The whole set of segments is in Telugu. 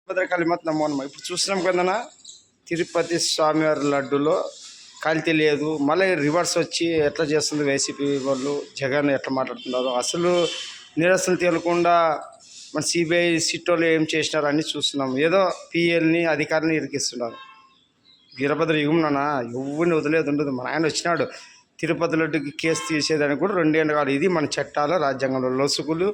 భద్రకాళిమాత నమో నమః. ఇప్పుడు చూస్తున్నాం కదన్నా, తిరుపతి స్వామివారి లడ్డులో కల్తీ లేదు. మళ్ళీ రివర్స్ వచ్చి ఎట్లా చేస్తుంది వైసీపీ వాళ్ళు, జగన్ ఎట్లా మాట్లాడుతున్నారు, అసలు నిరసనలు తేలకుండా మన సిబిఐ సిట్టోళ్ళు ఏం చేసినారు అన్నీ చూస్తున్నాం. ఏదో పిఎల్ని అధికారిని ఇరికిస్తున్నారు. వీరభద్ర యుగం నాన్న, ఎవరిని వదిలేదు ఉండదు. మన ఆయన వచ్చినాడు తిరుపతి లడ్డుకి కేసు తీసేదానికి కూడా 2 ఏళ్ళు కాదు. ఇది మన చట్టాల రాజ్యాంగంలో లొసుగులు.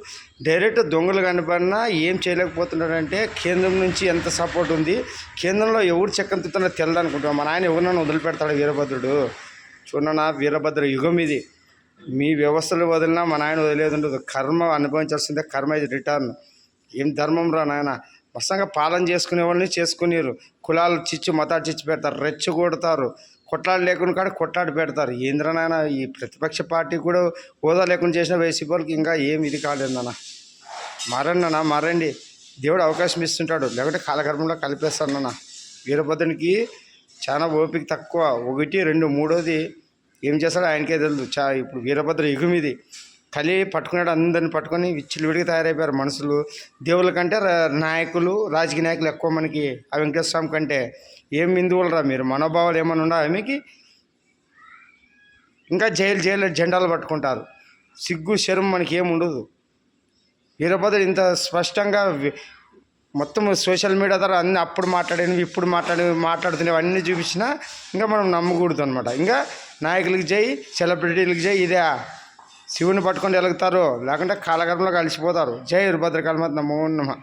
డైరెక్ట్ దొంగలు కనపడినా ఏం చేయలేకపోతున్నాడంటే కేంద్రం నుంచి ఎంత సపోర్ట్ ఉంది, కేంద్రంలో ఎవరు చెక్కంతున్నా తెల్లదనుకుంటాం. మన ఆయన ఎవరినైనా వదిలిపెడతాడు వీరభద్రుడు. చూడన్నా, వీరభద్ర యుగం ఇది. మీ వ్యవస్థలు వదిలినా మన ఆయన వదిలేదు ఉండదు. కర్మ అనుభవించాల్సిందే, కర్మ ఇది రిటర్న్. ఏం ధర్మం రా నాయన. మస్తంగా పాలన చేసుకునే వాళ్ళని చేసుకునేరు. కులాలు చిచ్చు మతాలు చిచ్చు పెడతారు, రెచ్చగొడతారు. కొట్లాడు లేకుండా కాడ కొట్లాడి పెడతారు. ఏంద్రనైనా ఈ ప్రతిపక్ష పార్టీ కూడా హోదా లేకుండా చేసిన వైసీపీ వాళ్ళకి ఇంకా ఏం ఇది కాలేదన్న. మారండి అన్న, మారండి. దేవుడు అవకాశం ఇస్తుంటాడు, లేకుంటే కాలగర్భంలో కలిపేస్తాడు అన్న. వీరభద్రునికి చాలా ఓపిక తక్కువ. 1, 2, మూడోది ఏం చేస్తాడో ఆయనకే తెలియదు. ఇప్పుడు వీరభద్ర యుగం ఇది. కలి పట్టుకున్నాడు, అందరిని పట్టుకొని విడిగా తయారైపోయారు మనుషులు. దేవుళ్ళ కంటే నాయకులు, రాజకీయ నాయకులు ఎక్కువ మనకి. ఆ వెంకటేశ్వర స్వామి కంటే ఏం హిందువులు రా మీరు, మనోభావాలు ఏమైనా ఉండా ఆమెకి? ఇంకా జైలు జెండాలు పట్టుకుంటారు. సిగ్గు శరం మనకి ఏమి ఉండదు. వీరభద్రుడు ఇంత స్పష్టంగా మొత్తం సోషల్ మీడియా ద్వారా అన్నీ అప్పుడు మాట్లాడినవి ఇప్పుడు మాట్లాడుతున్నవి అన్నీ చూపించినా ఇంకా మనం నమ్మకూడదు అనమాట. ఇంకా నాయకులకి జై, సెలబ్రిటీలకు జై. ఇదే శివుని పట్టుకొని వెలుగుతారు, లేకుంటే కాలగర్భంలో కలిసిపోతారు. జై వీరభద్రకాళిమాత నమో నమః.